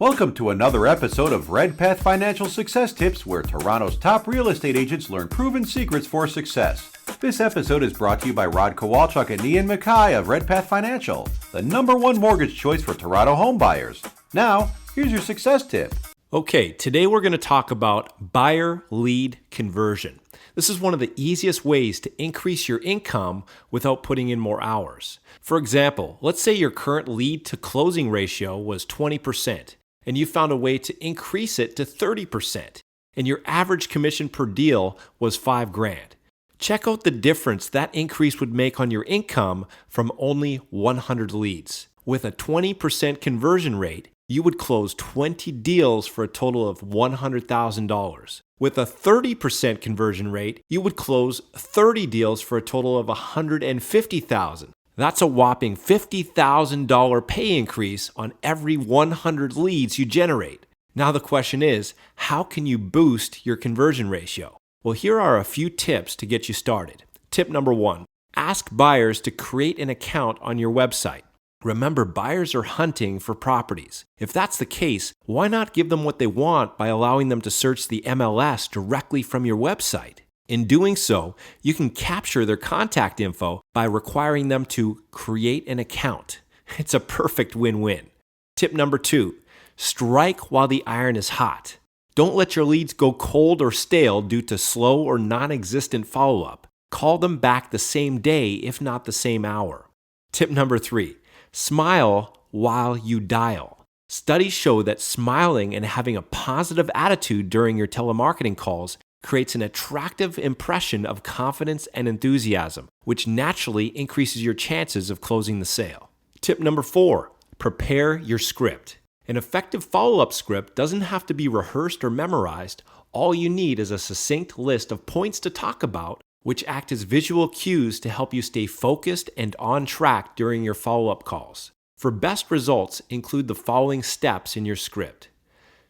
Welcome to another episode of Redpath Financial Success Tips, where Toronto's top real estate agents learn proven secrets for success. This episode is brought to you by Rod Kowalchuk and Ian Mackay of Redpath Financial, the #1 mortgage choice for Toronto home buyers. Now, here's your success tip. Okay, today we're going to talk about buyer lead conversion. This is one of the easiest ways to increase your income without putting in more hours. For example, let's say your current lead to closing ratio was 20%, and you found a way to increase it to 30%, and your average commission per deal was $5,000. Check out the difference that increase would make on your income from only 100 leads. With a 20% conversion rate, you would close 20 deals for a total of $100,000. With a 30% conversion rate, you would close 30 deals for a total of $150,000. That's a whopping $50,000 pay increase on every 100 leads you generate. Now the question is, how can you boost your conversion ratio? Well, here are a few tips to get you started. Tip number 1, ask buyers to create an account on your website. Remember, buyers are hunting for properties. If that's the case, why not give them what they want by allowing them to search the MLS directly from your website? In doing so, you can capture their contact info by requiring them to create an account. It's a perfect win-win. Tip number 2, strike while the iron is hot. Don't let your leads go cold or stale due to slow or non-existent follow-up. Call them back the same day, if not the same hour. Tip number 3, smile while you dial. Studies show that smiling and having a positive attitude during your telemarketing calls creates an attractive impression of confidence and enthusiasm, which naturally increases your chances of closing the sale. Tip number 4, prepare your script. An effective follow-up script doesn't have to be rehearsed or memorized. All you need is a succinct list of points to talk about, which act as visual cues to help you stay focused and on track during your follow-up calls. For best results, include the following steps in your script.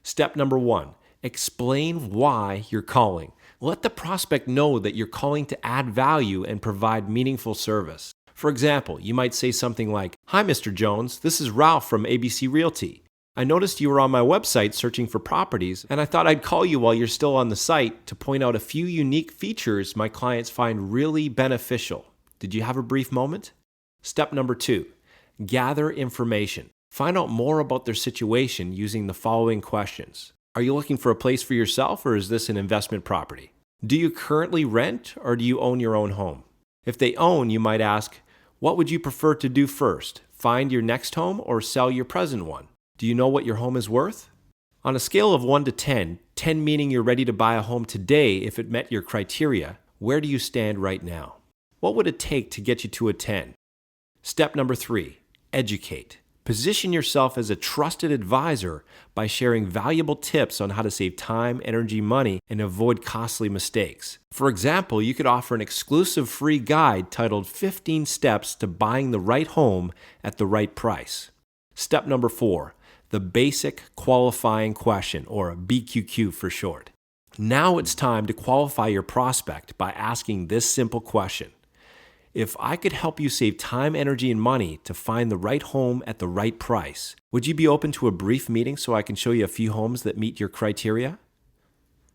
Step number 1, explain why you're calling. Let the prospect know that you're calling to add value and provide meaningful service. For example, you might say something like, "Hi, Mr. Jones, this is Ralph from ABC Realty. I noticed you were on my website searching for properties, and I thought I'd call you while you're still on the site to point out a few unique features my clients find really beneficial. Did you have a brief moment?" Step number 2, gather information. Find out more about their situation using the following questions. Are you looking for a place for yourself, or is this an investment property? Do you currently rent, or do you own your own home? If they own, you might ask, what would you prefer to do first? Find your next home or sell your present one? Do you know what your home is worth? On a scale of 1 to 10, 10 meaning you're ready to buy a home today if it met your criteria, where do you stand right now? What would it take to get you to a 10? Step number 3, educate. Position yourself as a trusted advisor by sharing valuable tips on how to save time, energy, money, and avoid costly mistakes. For example, you could offer an exclusive free guide titled 15 Steps to Buying the Right Home at the Right Price. Step number 4, the basic qualifying question, or BQQ for short. Now it's time to qualify your prospect by asking this simple question. If I could help you save time, energy, and money to find the right home at the right price, would you be open to a brief meeting so I can show you a few homes that meet your criteria?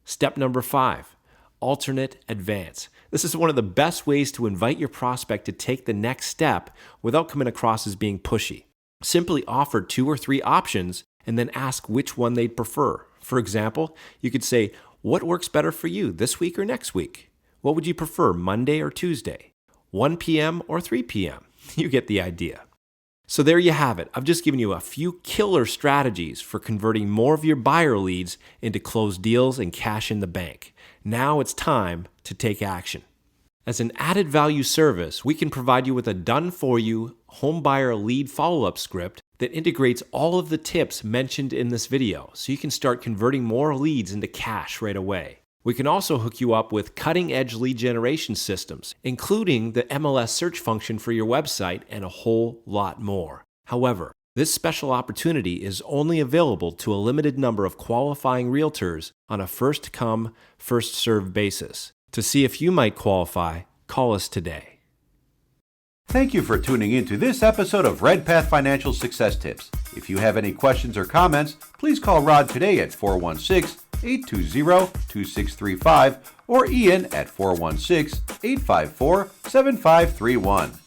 Step number 5, alternate advance. This is one of the best ways to invite your prospect to take the next step without coming across as being pushy. Simply offer 2 or 3 options and then ask which one they'd prefer. For example, you could say, what works better for you, this week or next week? What would you prefer, Monday or Tuesday? 1 p.m. or 3 p.m.? You get the idea. So there you have it. I've just given you a few killer strategies for converting more of your buyer leads into closed deals and cash in the bank. Now it's time to take action. As an added value service, we can provide you with a done-for-you home buyer lead follow-up script that integrates all of the tips mentioned in this video, so you can start converting more leads into cash right away. We can also hook you up with cutting-edge lead generation systems, including the MLS search function for your website and a whole lot more. However, this special opportunity is only available to a limited number of qualifying realtors on a first-come, first-served basis. To see if you might qualify, call us today. Thank you for tuning in to this episode of RedPath Financial Success Tips. If you have any questions or comments, please call Rod today at 416-820-2635 or Ian at 416-854-7531.